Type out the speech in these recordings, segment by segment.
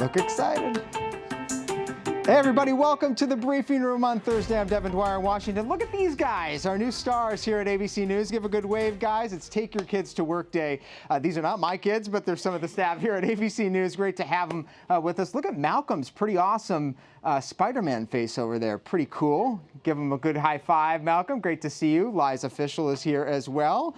Look excited. Hey everybody, welcome to the briefing room on Thursday. I'm Devin Dwyer in Washington. Look at these guys, our new stars here at ABC News. Give a good wave, guys. It's Take Your Kids to Work Day. These are not my kids, but they're some of the staff here at ABC News. Great to have them with us. Look at Malcolm's pretty awesome Spider-Man face over there. Pretty cool. Give him a good high five, Malcolm. Great to see you. Liza Official is here as well.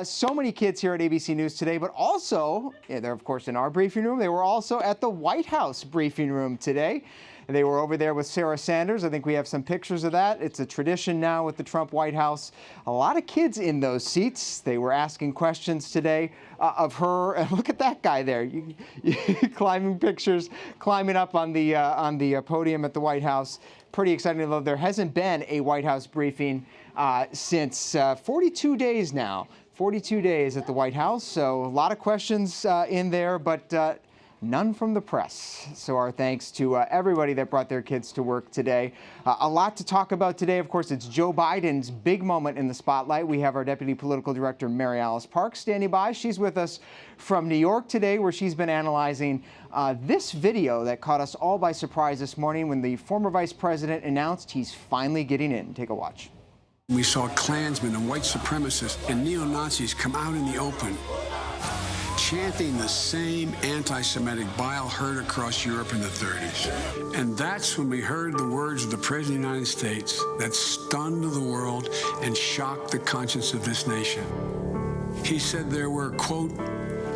So many kids here at ABC News today, but also, they're of course in our briefing room. They were also at the White House briefing room today. They were over there with Sarah Sanders. I think we have some pictures of that. It's a tradition now with the Trump White House. A lot of kids in those seats. They were asking questions today of her. And look at that guy there, climbing pictures, climbing up on the podium at the White House. Pretty exciting. Although there hasn't been a White House briefing since 42 days now. 42 days at the White House. So a lot of questions in there, but none from the press. So our thanks to everybody that brought their kids to work today. A lot to talk about today. Of course, it's Joe Biden's big moment in the spotlight. We have our Deputy Political Director, Mary Alice Parks, standing by. She's with us from New York today, where she's been analyzing this video that caught us all by surprise this morning when the former vice president announced he's finally getting in. Take a watch. We saw Klansmen and white supremacists and neo-Nazis come out in the open, chanting the same anti-Semitic bile heard across Europe in the 30s. And that's when we heard the words of the President of the United States that stunned the world and shocked the conscience of this nation. He said there were, quote,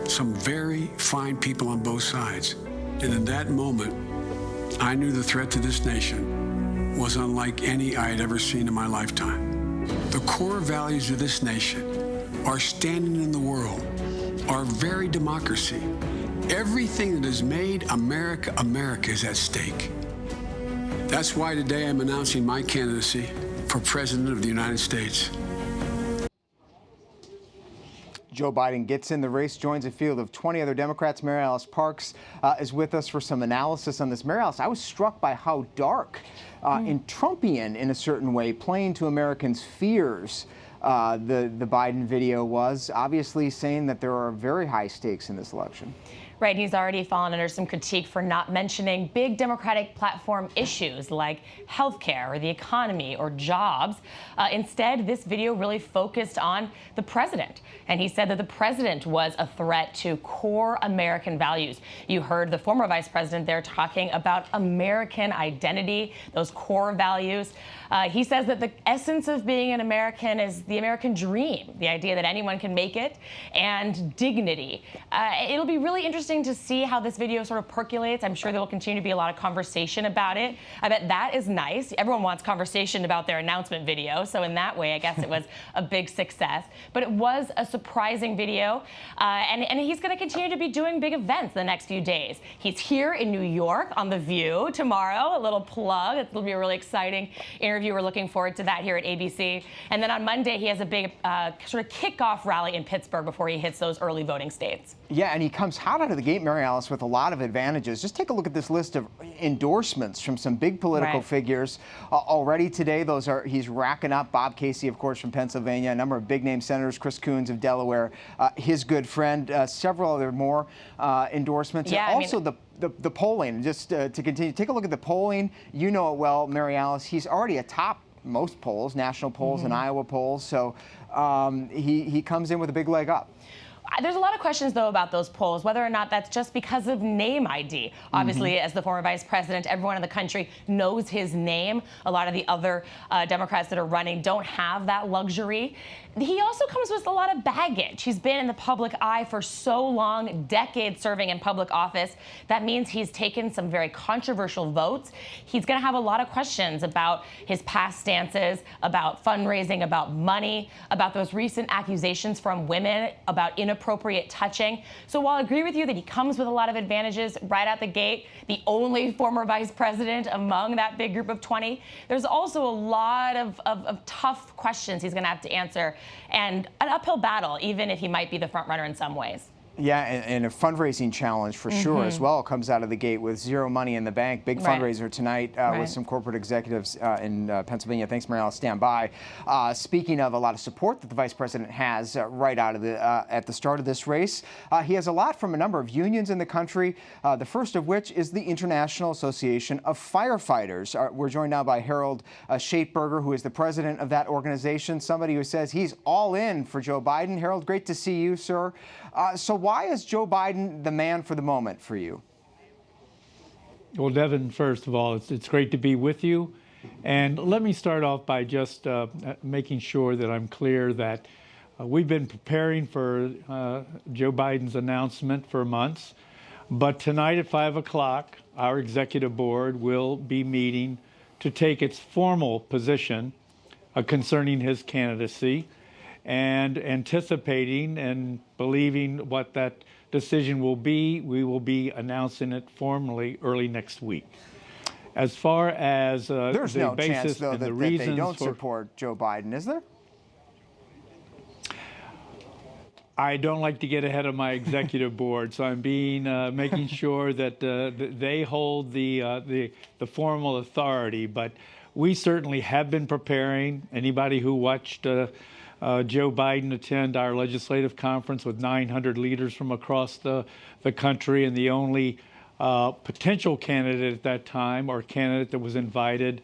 some very fine people on both sides. And in that moment, I knew the threat to this nation was unlike any I had ever seen in my lifetime. The core values of this nation, our standing in the world, our very democracy, everything that has made America America is at stake. That's why today I'm announcing my candidacy for President of the United States. Joe Biden gets in the race, joins a field of 20 other Democrats. Mary Alice Parks is with us for some analysis on this. Mary Alice, I was struck by how dark and Trumpian, in a certain way, playing to Americans' fears the Biden video was, obviously saying that there are very high stakes in this election. Right, he's already fallen under some critique for not mentioning big Democratic platform issues like health care or the economy or jobs. Instead, this video really focused on the president. And he said that the president was a threat to core American values. You heard the former vice president there talking about American identity, those core values. He says that the essence of being an American is the American dream, the idea that anyone can make it, and dignity. It'll be really interesting to see how this video sort of percolates. I'm sure there will continue to be a lot of conversation about it. I bet that is nice. Everyone wants conversation about their announcement video. So in that way, I guess it was a big success. But it was a surprising video. And he's going to continue to be doing big events the next few days. He's here in New York on The View tomorrow. A little plug. It'll be a really exciting interview. We're looking forward to that here at ABC. And then on Monday, he has a big sort of kickoff rally in Pittsburgh before he hits those early voting states. Yeah, and he comes hot out of the gate, Mary Alice, with a lot of advantages. Just take a look at this list of endorsements from some big political figures. Already today, he's racking up. Bob Casey, of course, from Pennsylvania, a number of big-name senators, Chris Coons of Delaware, his good friend, several other more endorsements. Yeah, and also the polling, just to continue, take a look at the polling. You know it well, Mary Alice. He's already atop most polls, national polls and Iowa polls. So he comes in with a big leg up. There's a lot of questions, though, about those polls, whether or not that's just because of name ID. Obviously, as the former vice president, everyone in the country knows his name. A lot of the other Democrats that are running don't have that luxury. He also comes with a lot of baggage. He's been in the public eye for so long, decades serving in public office. That means he's taken some very controversial votes. He's going to have a lot of questions about his past stances, about fundraising, about money, about those recent accusations from women, about inappropriate touching. So while I agree with you that he comes with a lot of advantages right out the gate, the only former vice president among that big group of 20, there's also a lot of tough questions he's going to have to answer, and an uphill battle, even if he might be the front runner in some ways. Yeah, and a fundraising challenge for sure as well. Comes out of the gate with zero money in the bank. Big fundraiser tonight with some corporate executives in Pennsylvania. Thanks, Mariella. Stand by. Speaking of a lot of support that the vice president has right out of the at the start of this race, he has a lot from a number of unions in the country. The first of which is the International Association of Firefighters. We're joined now by Harold Schaitberger, who is the president of that organization. Somebody who says he's all in for Joe Biden. Harold, great to see you, sir. So why is Joe Biden the man for the moment for you? Well, Devin, first of all, it's great to be with you. And let me start off by just making sure that I'm clear that we've been preparing for Joe Biden's announcement for months. But tonight at 5 o'clock, our executive board will be meeting to take its formal position concerning his candidacy, and anticipating and believing what that decision will be, we will be announcing it formally early next week. As far as there's no chance, though, that they don't for, support Joe Biden, is there? I don't like to get ahead of my executive board, so I'm being making sure that they hold the formal authority. But we certainly have been preparing. Anybody who watched Joe Biden attend our legislative conference with 900 leaders from across the country, and the only potential candidate at that time, or candidate that was invited.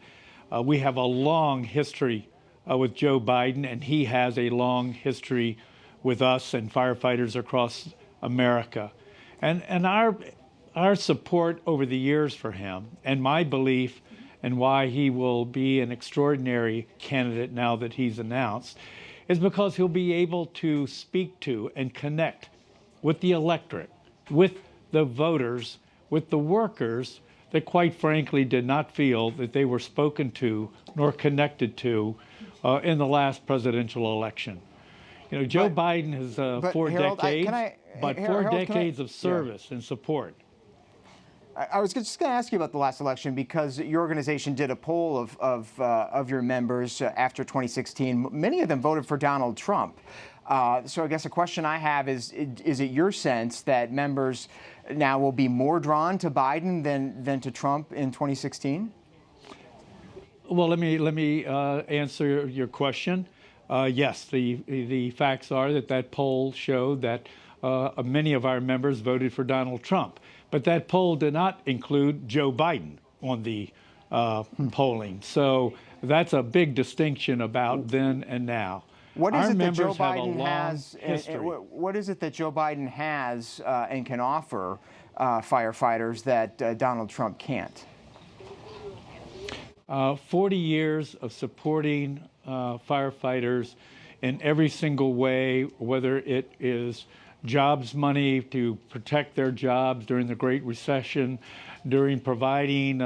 We have a long history with Joe Biden, and he has a long history with us and firefighters across America. And our support over the years for him, and my belief and why he will be an extraordinary candidate now that he's announced, is because he'll be able to speak to and connect with the electorate, with the voters, with the workers that quite frankly did not feel that they were spoken to nor connected to in the last presidential election. You know, Joe Biden has 4 Harold, decades of service and support. I was just going to ask you about the last election, because your organization did a poll of your members after 2016. Many of them voted for Donald Trump. So I guess a question I have is it your sense that members now will be more drawn to Biden than to Trump in 2016? Well, let me answer your question. Yes, the facts are that poll showed that many of our members voted for Donald Trump. But that poll did not include Joe Biden on the polling. So that's a big distinction about then and now. What is our it that Joe members have a Biden long has? history. What is it that Joe Biden has and can offer firefighters that Donald Trump can't? 40 years of supporting firefighters in every single way, whether it is jobs money to protect their jobs during the Great Recession, during providing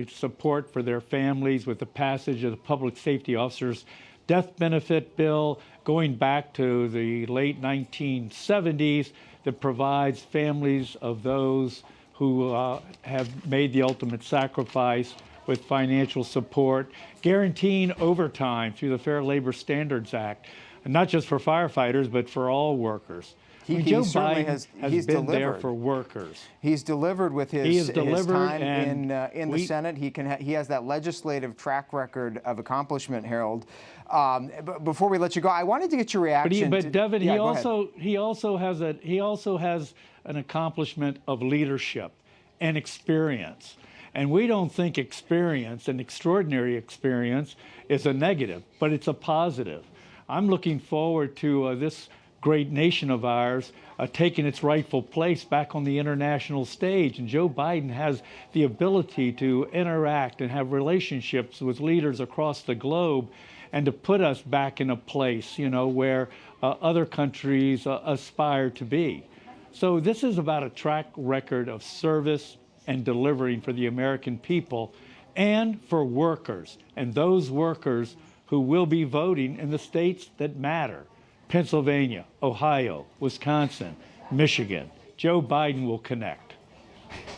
support for their families with the passage of the Public Safety Officers Death Benefit Bill, going back to the late 1970s, that provides families of those who have made the ultimate sacrifice with financial support, guaranteeing overtime through the Fair Labor Standards Act, and not just for firefighters, but for all workers. Joe Biden has been there for workers. He's delivered with his time in the Senate. He has that legislative track record of accomplishment, Harold. But before we let you go, I wanted to get your reaction. But Devin, he also has an accomplishment of leadership and experience. And we don't think experience, an extraordinary experience, is a negative, but it's a positive. I'm looking forward to this great nation of ours taking its rightful place back on the international stage. And Joe Biden has the ability to interact and have relationships with leaders across the globe, and to put us back in a place, where other countries aspire to be. So this is about a track record of service and delivering for the American people and for workers, and those workers who will be voting in the states that matter: Pennsylvania, Ohio, Wisconsin, Michigan. Joe Biden will connect.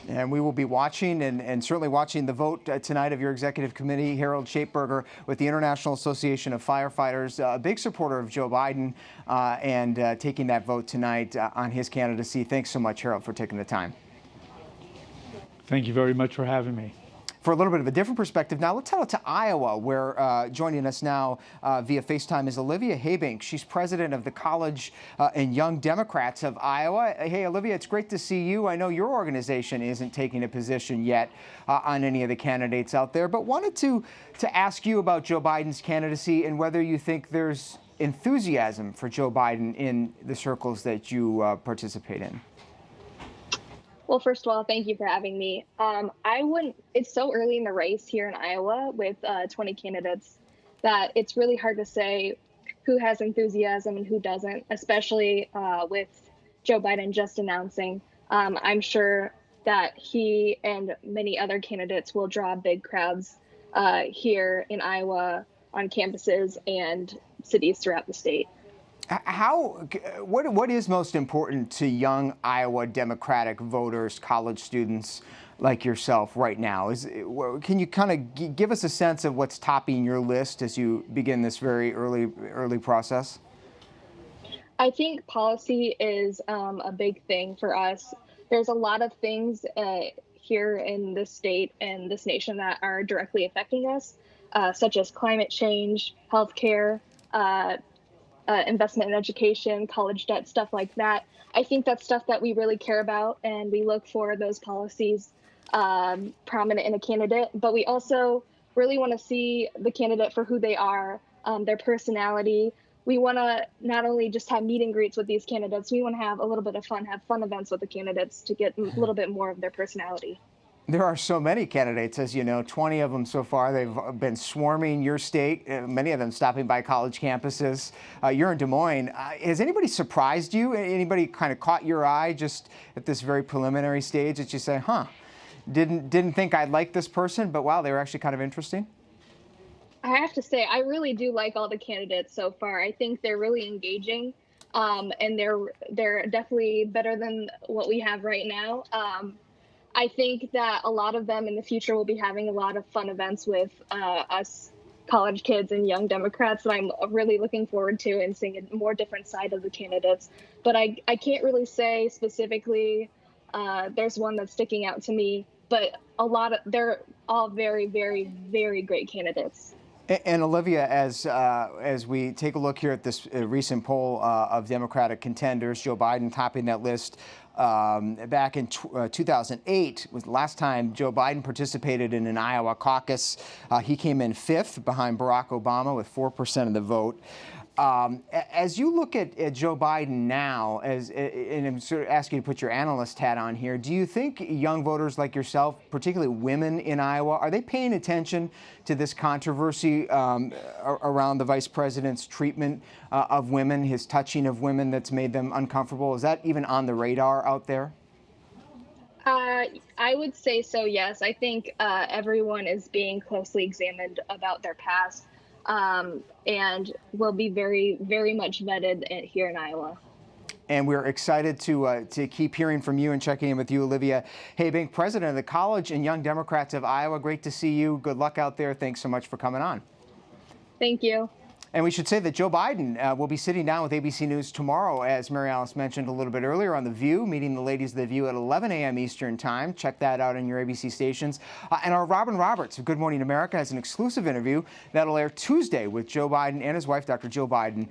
And we will be watching and certainly watching the vote tonight of your executive committee. Harold Shapeberger with the International Association of Firefighters, a big supporter of Joe Biden and taking that vote tonight on his candidacy. Thanks so much, Harold, for taking the time. Thank you very much for having me. For a little bit of a different perspective, now let's head out to Iowa, where joining us now via FaceTime is Olivia Habink. She's president of the College and Young Democrats of Iowa. Hey, Olivia, it's great to see you. I know your organization isn't taking a position yet on any of the candidates out there, but wanted to ask you about Joe Biden's candidacy and whether you think there's enthusiasm for Joe Biden in the circles that you participate in. Well, first of all, thank you for having me. It's so early in the race here in Iowa with 20 candidates that it's really hard to say who has enthusiasm and who doesn't, especially with Joe Biden just announcing. I'm sure that he and many other candidates will draw big crowds here in Iowa on campuses and cities throughout the state. What is most important to young Iowa Democratic voters, college students like yourself right now? Can you kind of give us a sense of what's topping your list as you begin this very early process? I think policy is a big thing for us. There's a lot of things here in this state and this nation that are directly affecting us, such as climate change, healthcare, investment in education, college debt, stuff like that. I think that's stuff that we really care about, and we look for those policies prominent in a candidate. But we also really want to see the candidate for who they are, their personality. We want to not only just have meet and greets with these candidates, we want to have a little bit of fun, have fun events with the candidates to get a little bit more of their personality. There are so many candidates, as you know, 20 of them so far. They've been swarming your state, many of them stopping by college campuses. You're in Des Moines. Has anybody surprised you? Anybody kind of caught your eye just at this very preliminary stage that you say, didn't think I'd like this person, but wow, they were actually kind of interesting? I have to say, I really do like all the candidates so far. I think they're really engaging, and they're definitely better than what we have right now. I think that a lot of them in the future will be having a lot of fun events with us college kids and young Democrats that I'm really looking forward to and seeing a more different side of the candidates. But I can't really say specifically there's one that's sticking out to me, but they're all very, very, very great candidates. And Olivia, as we take a look here at this recent poll of Democratic contenders, Joe Biden topping that list back in 2008 was the last time Joe Biden participated in an Iowa caucus. He came in 5th behind Barack Obama with 4% of the vote. As you look at Joe Biden now, and I'm sort of asking you to put your analyst hat on here, do you think young voters like yourself, particularly women in Iowa, are they paying attention to this controversy around the vice president's treatment of women, his touching of women that's made them uncomfortable? Is that even on the radar out there? I would say so, yes. I think everyone is being closely examined about their past. And will be very, very much vetted here in Iowa. And we're excited to keep hearing from you and checking in with you, Olivia Habink, president of the College and Young Democrats of Iowa. Great to see you. Good luck out there. Thanks so much for coming on. Thank you. And we should say that Joe Biden will be sitting down with ABC News tomorrow, as Mary Alice mentioned a little bit earlier, on The View, meeting the ladies of The View at 11 a.m. Eastern Time. Check that out on your ABC stations. And our Robin Roberts of Good Morning America has an exclusive interview that'll air Tuesday with Joe Biden and his wife, Dr. Jill Biden.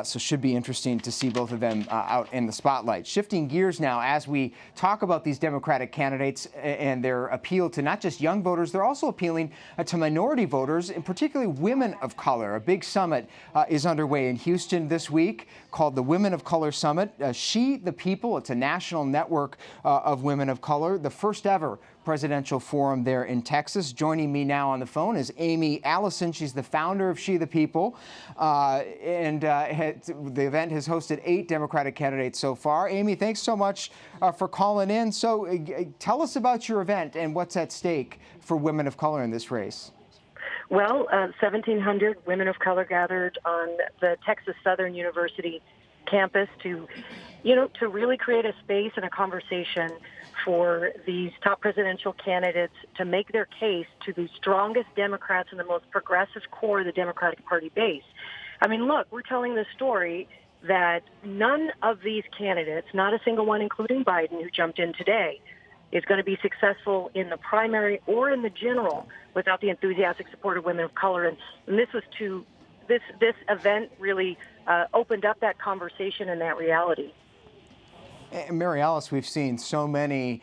So should be interesting to see both of them out in the spotlight. Shifting gears now, as we talk about these Democratic candidates and their appeal to not just young voters, they're also appealing to minority voters, and particularly women of color. A big summit is underway in Houston this week called the Women of Color Summit. She the People, it's a national network of women of color, the first ever presidential forum there in Texas. Joining me now on the phone is Amy Allison. She's the founder of She the People. The event has hosted 8 Democratic candidates so far. Amy, thanks so much for calling in. So tell us about your event and what's at stake for women of color in this race. Well, 1,700 women of color gathered on the Texas Southern University campus to, to really create a space and a conversation for these top presidential candidates to make their case to the strongest Democrats and the most progressive core of the Democratic Party base. I mean, look, we're telling the story that none of these candidates, not a single one, including Biden, who jumped in today, is going to be successful in the primary or in the general without the enthusiastic support of women of color. And this was this event really opened up that conversation and that reality. And Mary Alice, we've seen so many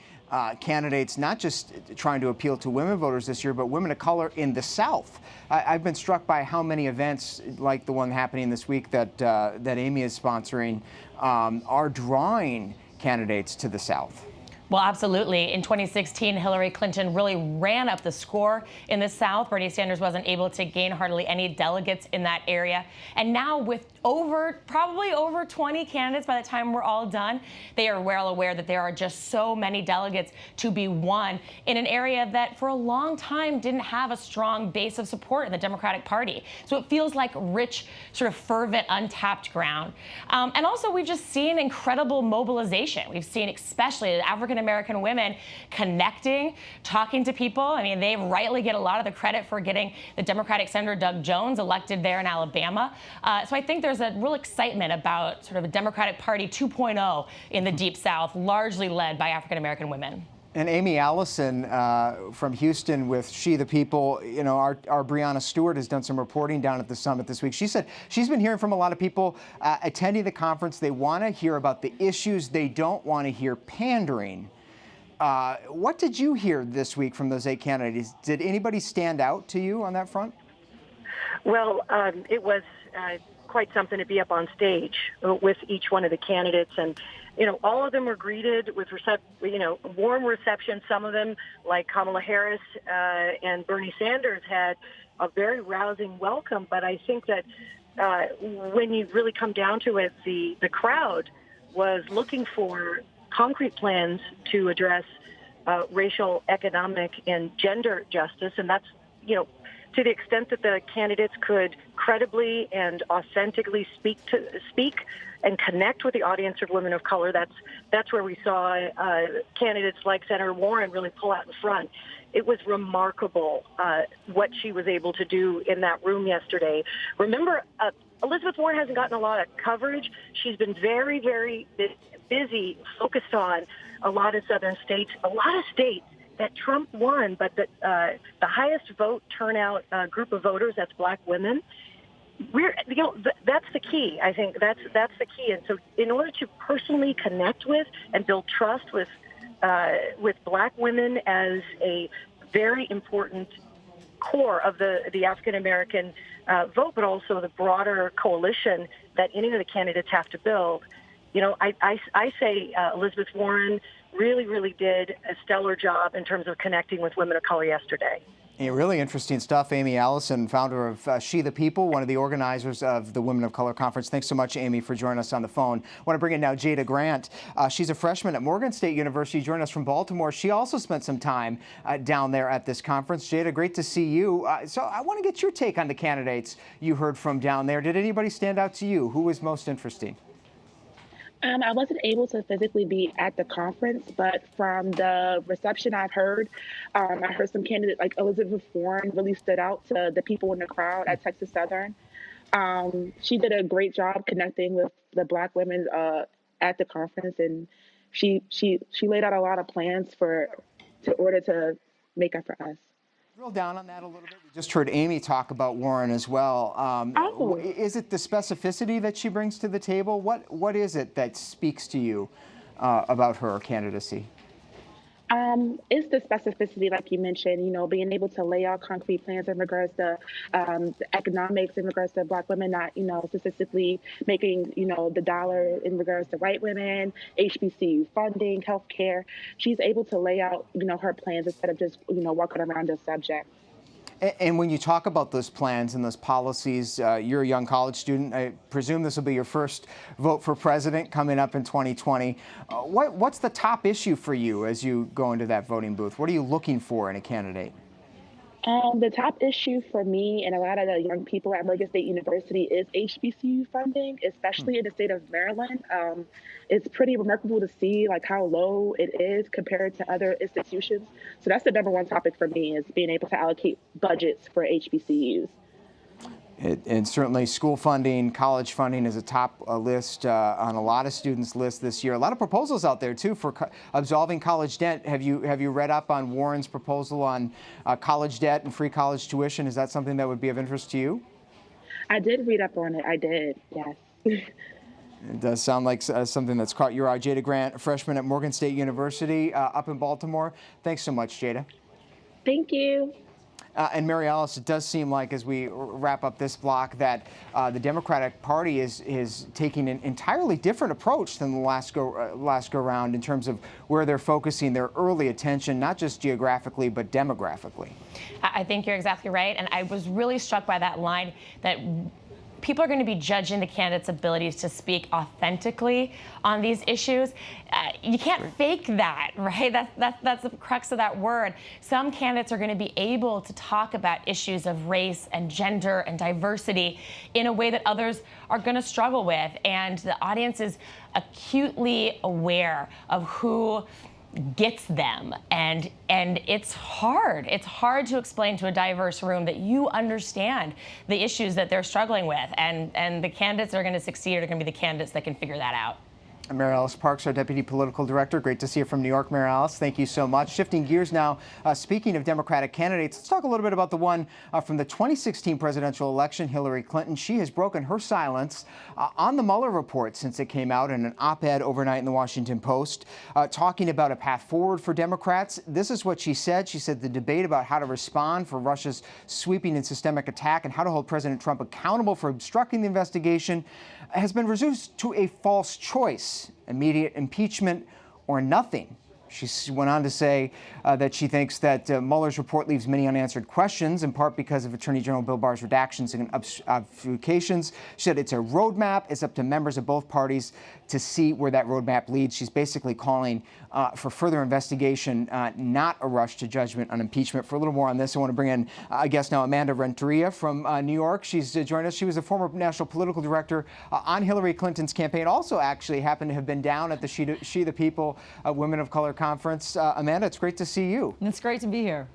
candidates not just trying to appeal to women voters this year, but women of color in the South. I've been struck by how many events like the one happening this week that Amy is sponsoring are drawing candidates to the South. Well, absolutely. In 2016, Hillary Clinton really ran up the score in the South. Bernie Sanders wasn't able to gain hardly any delegates in that area. And now with probably over 20 candidates by the time we're all done, they are well aware that there are just so many delegates to be won in an area that for a long time didn't have a strong base of support in the Democratic Party. So it feels like rich, sort of fervent, untapped ground. And also, we've just seen incredible mobilization. We've seen especially African-American women connecting, talking to people. I mean, they rightly get a lot of the credit for getting the Democratic Senator Doug Jones elected there in Alabama. So I think there's a real excitement about sort of a Democratic Party 2.0 in the Deep South, largely led by African-American women. And Amy Allison from Houston with She the People, our Breonna Stewart has done some reporting down at the summit this week. She said she's been hearing from a lot of people attending the conference. They want to hear about the issues. They don't want to hear pandering. What did you hear this week from those 8 candidates? Did anybody stand out to you on that front? Well, it was quite something to be up on stage with each one of the candidates, and all of them were greeted with warm reception. Some of them, like Kamala Harris and Bernie Sanders, had a very rousing welcome. But I think that when you really come down to it, the crowd was looking for concrete plans to address racial, economic, and gender justice, and that's to the extent that the candidates could credibly and authentically speak and connect with the audience of women of color. That's where we saw candidates like Senator Warren really pull out in front. It was remarkable what she was able to do in that room yesterday. Remember, Elizabeth Warren hasn't gotten a lot of coverage. She's been very, very busy, focused on a lot of southern states, that Trump won, but the highest vote turnout group of voters, that's black women. That's the key. I think that's the key. And so, in order to personally connect with and build trust with black women as a very important core of the African American vote, but also the broader coalition that any of the candidates have to build. I say Elizabeth Warren really did a stellar job in terms of connecting with women of color yesterday. Yeah, really interesting stuff. Amy Allison, founder of She the People, one of the organizers of the Women of Color Conference. Thanks so much, Amy, for joining us on the phone. I want to bring in now Jada Grant. She's a freshman at Morgan State University, joining us from Baltimore. She also spent some time down there at this conference. Jada, great to see you. So I want to get your take on the candidates you heard from down there. Did anybody stand out to you? Who was most interesting? I wasn't able to physically be at the conference, but from the reception I've heard, I heard some candidates like Elizabeth Warren really stood out to the people in the crowd at Texas Southern. She did a great job connecting with the black women at the conference, and she laid out a lot of plans in order to make up for us. Drill down on that a little bit. We just heard Amy talk about Warren as well. Is it the specificity that she brings to the table? What is it that speaks to you about her candidacy? It's the specificity, like you mentioned, being able to lay out concrete plans in regards to the economics, in regards to black women, not, statistically making, the dollar in regards to white women, HBCU funding, healthcare. She's able to lay out, her plans instead of just, walking around the subject. And when you talk about those plans and those policies, you're a young college student. I presume this will be your first vote for president coming up in 2020. What's the top issue for you as you go into that voting booth? What are you looking for in a candidate? The top issue for me and a lot of the young people at Morgan State University is HBCU funding, especially in the state of Maryland. It's pretty remarkable to see like how low it is compared to other institutions. So that's the number one topic for me, is being able to allocate budgets for HBCUs. And certainly school funding, college funding is a top list on a lot of students' lists this year. A lot of proposals out there, too, for absolving college debt. Have you read up on Warren's proposal on college debt and free college tuition? Is that something that would be of interest to you? I did read up on it. I did, yes. It does sound like something that's caught your eye. Jada Grant, a freshman at Morgan State University up in Baltimore. Thanks so much, Jada. Thank you. And Mary Alice, it does seem like, as we wrap up this block, that the Democratic Party is taking an entirely different approach than the last go round in terms of where they're focusing their early attention, not just geographically, but demographically. I think you're exactly right. And I was really struck by that line that people are going to be judging the candidates' abilities to speak authentically on these issues. You can't fake that, right? That's the crux of that word. Some candidates are going to be able to talk about issues of race and gender and diversity in a way that others are going to struggle with. And the audience is acutely aware of who gets them, and it's hard to explain to a diverse room that you understand the issues that they're struggling with, and the candidates that are going to succeed are going to be the candidates that can figure that out. Mary Alice Parks, our Deputy Political Director. Great to see you from New York, Mary Alice. Thank you so much. Shifting gears now, speaking of Democratic candidates, let's talk a little bit about the one from the 2016 presidential election, Hillary Clinton. She has broken her silence on the Mueller report since it came out in an op-ed overnight in the Washington Post, talking about a path forward for Democrats. This is what she said. She said the debate about how to respond for Russia's sweeping and systemic attack and how to hold President Trump accountable for obstructing the investigation has been reduced to a false choice: immediate impeachment or nothing. She went on to say that she thinks that Mueller's report leaves many unanswered questions, in part because of Attorney General Bill Barr's redactions and obfuscations. She said it's a roadmap. It's up to members of both parties to see where that roadmap leads. She's basically calling for further investigation, not a rush to judgment on impeachment. For a little more on this, I want to bring in, I guess now, Amanda Renteria from New York. She's joined us. She was a former national political director on Hillary Clinton's campaign. Also actually happened to have been down at the She the People Women of Color Conference. Amanda, it's great to see you. It's great to be here.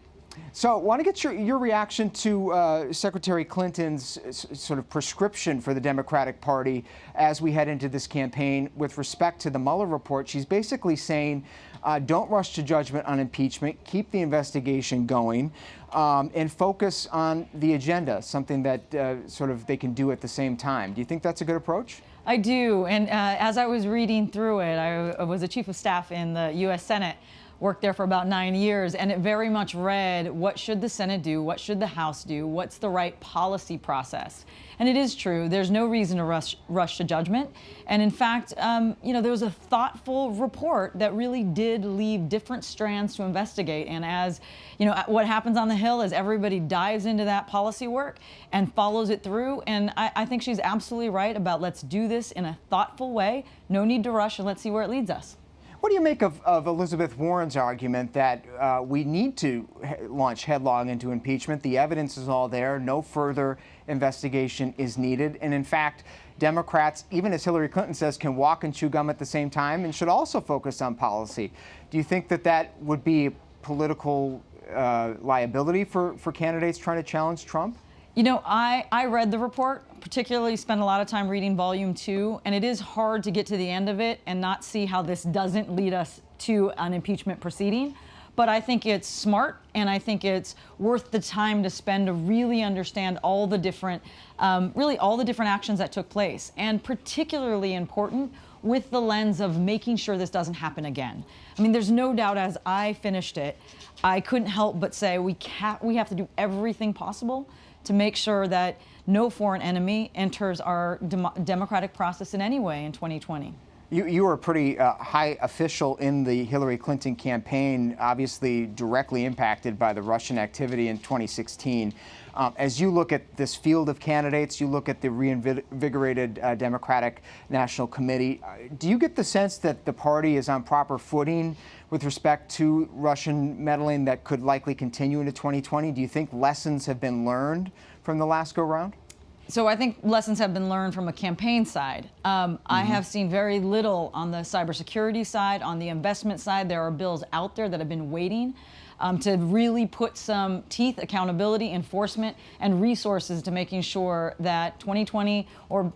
So I want to get your reaction to Secretary Clinton's sort of prescription for the Democratic Party as we head into this campaign with respect to the Mueller report. She's basically saying, don't rush to judgment on impeachment, keep the investigation going, and focus on the agenda, something that sort of they can do at the same time. Do you think that's a good approach? I do. And as I was reading through it, I was a chief of staff in the U.S. Senate, worked there for about 9 years, and it very much read, what should the Senate do? What should the House do? What's the right policy process? And it is true. There's no reason to rush to judgment. And in fact, there was a thoughtful report that really did leave different strands to investigate. And as what happens on the Hill is everybody dives into that policy work and follows it through. And I think she's absolutely right about let's do this in a thoughtful way. No need to rush, and let's see where it leads us. What do you make of Elizabeth Warren's argument that we need to launch headlong into impeachment? The evidence is all there. No further investigation is needed. And in fact, Democrats, even as Hillary Clinton says, can walk and chew gum at the same time and should also focus on policy. Do you think that that would be political liability for candidates trying to challenge Trump? I read the report, particularly spent a lot of time reading Volume 2, and it is hard to get to the end of it and not see how this doesn't lead us to an impeachment proceeding. But I think it's smart, and I think it's worth the time to spend to really understand all the different, all the different actions that took place, and particularly important with the lens of making sure this doesn't happen again. I mean, there's no doubt as I finished it, I couldn't help but say we have to do everything possible to make sure that no foreign enemy enters our democratic process in any way in 2020. You were a pretty high official in the Hillary Clinton campaign, obviously directly impacted by the Russian activity in 2016. As you look at this field of candidates, you look at the reinvigorated Democratic National Committee, do you get the sense that the party is on proper footing with respect to Russian meddling that could likely continue into 2020? Do you think lessons have been learned from the last go-round? So I think lessons have been learned from a campaign side. I have seen very little on the cybersecurity side, on the investment side. There are bills out there that have been waiting to really put some teeth, accountability, enforcement, and resources to making sure that 2020, or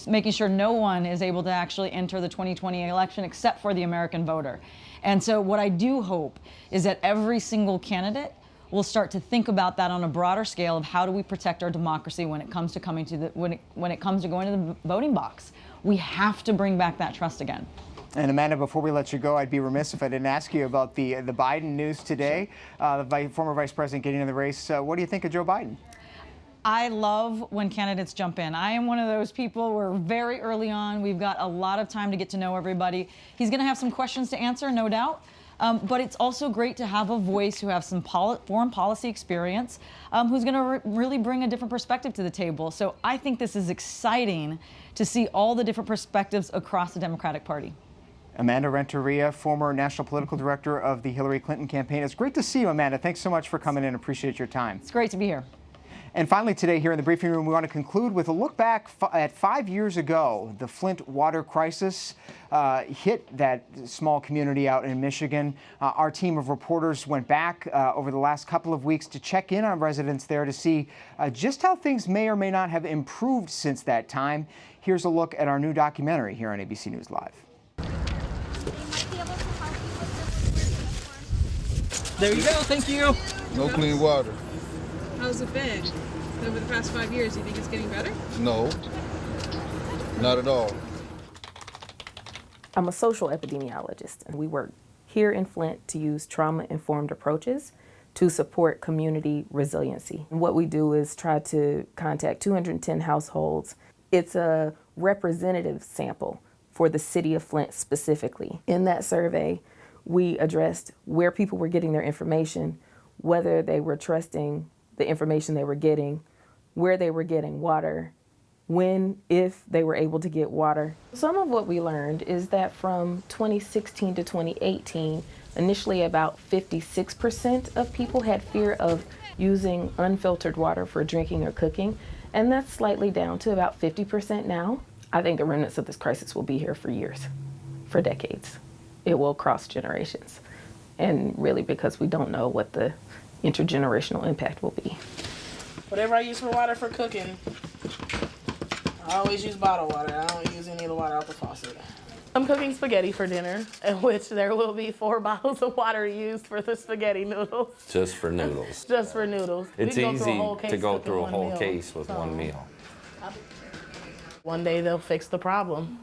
making sure no one is able to actually enter the 2020 election except for the American voter. And so what I do hope is that every single candidate will start to think about that on a broader scale of how do we protect our democracy when it comes to coming to the when it comes to going to the voting box. We have to bring back that trust again. And Amanda, before we let you go, I'd be remiss if I didn't ask you about the Biden news today. The former vice president getting in the race. What do you think of Joe Biden? I love when candidates jump in. I am one of those people where very early on, we've got a lot of time to get to know everybody. He's going to have some questions to answer, no doubt. But it's also great to have a voice who has some foreign policy experience, who's going to really bring a different perspective to the table. So I think this is exciting to see all the different perspectives across the Democratic Party. Amanda Renteria, former national political director of the Hillary Clinton campaign. It's great to see you, Amanda. Thanks so much for coming in. Appreciate your time. It's great to be here. And finally today here in the briefing room, we want to conclude with a look back at 5 years ago. The Flint water crisis hit that small community out in Michigan. Our team of reporters went back over the last couple of weeks to check in on residents there to see just how things may or may not have improved since that time. Here's a look at our new documentary here on ABC News Live. There you go, thank you. No clean water. How's it been over the past 5 years? Do you think it's getting better? No, not at all. I'm a social epidemiologist, and we work here in Flint to use trauma-informed approaches to support community resiliency. And what we do is try to contact 210 households. It's a representative sample for the city of Flint specifically. In that survey, we addressed where people were getting their information, whether they were trusting the information they were getting, where they were getting water, when, if they were able to get water. Some of what we learned is that from 2016 to 2018, initially about 56% of people had fear of using unfiltered water for drinking or cooking, and that's slightly down to about 50% now. I think the remnants of this crisis will be here for years, for decades. It will cross generations, and really because we don't know what the intergenerational impact will be. Whatever I use for water for cooking, I always use bottled water. I don't use any of the water out the faucet. I'm cooking spaghetti for dinner, in which there will be 4 bottles of water used for the spaghetti noodles. Just for noodles. Just for noodles. It's easy to go through a whole case with one meal. One day they'll fix the problem.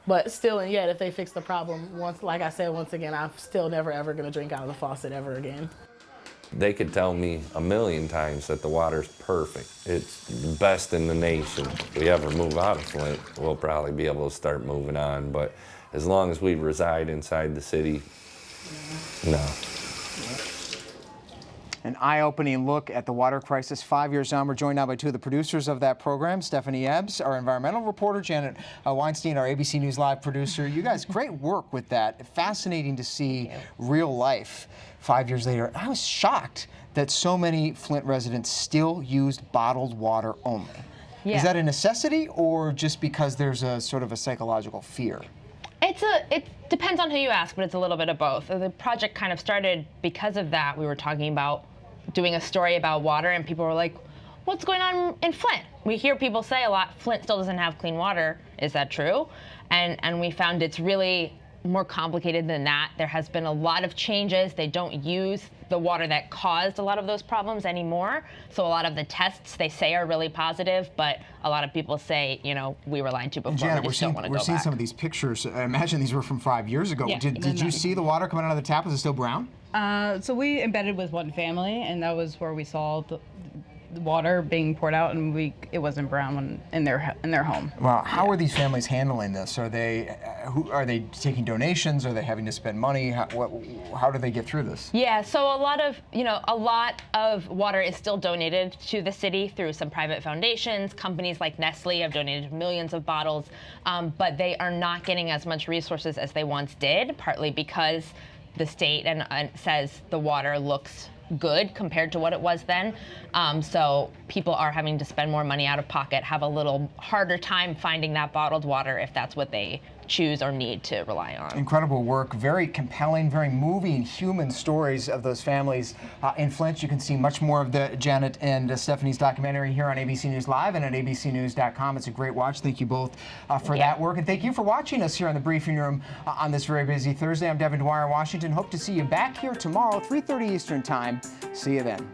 But still, and yet, if they fix the problem, like I said, once again, I'm still never ever gonna drink out of the faucet ever again. They could tell me a million times that the water's perfect. It's the best in the nation. If we ever move out of Flint, we'll probably be able to start moving on. But as long as we reside inside the city, no. An eye-opening look at the water crisis 5 years on. We're joined now by two of the producers of that program, Stephanie Ebbs, our environmental reporter, Janet Weinstein, our ABC News Live producer. You guys, great work with that. Fascinating to see real life 5 years later. I was shocked that so many Flint residents still used bottled water only. Yeah. Is that a necessity or just because there's a sort of a psychological fear? It depends on who you ask, but it's a little bit of both. The project kind of started because of that. We were talking about doing a story about water, and people were like, what's going on in Flint? We hear people say a lot, Flint still doesn't have clean water. Is that true? And we found it's really more complicated than that. There has been a lot of changes. They don't use the water that caused a lot of those problems anymore. So a lot of the tests they say are really positive, but a lot of people say, you know, we were lied to before. Janet, we just don't want to go back. We're seeing some of these pictures. I imagine these were from 5 years ago. Yeah. Did you see the water coming out of the tap? Was it still brown? So we embedded with one family, and that was where we saw water being poured out, and it wasn't brown in their home. Well, how are these families handling this? Are they taking donations? Are they having to spend money? How do they get through this? Yeah, so a lot of water is still donated to the city through some private foundations. Companies like Nestle have donated millions of bottles, but they are not getting as much resources as they once did, partly because the state says the water looks good compared to what it was then. So people are having to spend more money out of pocket, have a little harder time finding that bottled water if that's what they choose or need to rely on. Incredible work, very compelling, very moving human stories of those families in Flint. You can see much more of the Janet and Stephanie's documentary here on ABC News Live and at abcnews.com. It's a great watch. Thank you both for that work, and thank you for watching us here on the briefing room on this very busy Thursday. I'm Devin Dwyer, Washington. Hope to see you back here tomorrow, 3:30 Eastern Time. See you then.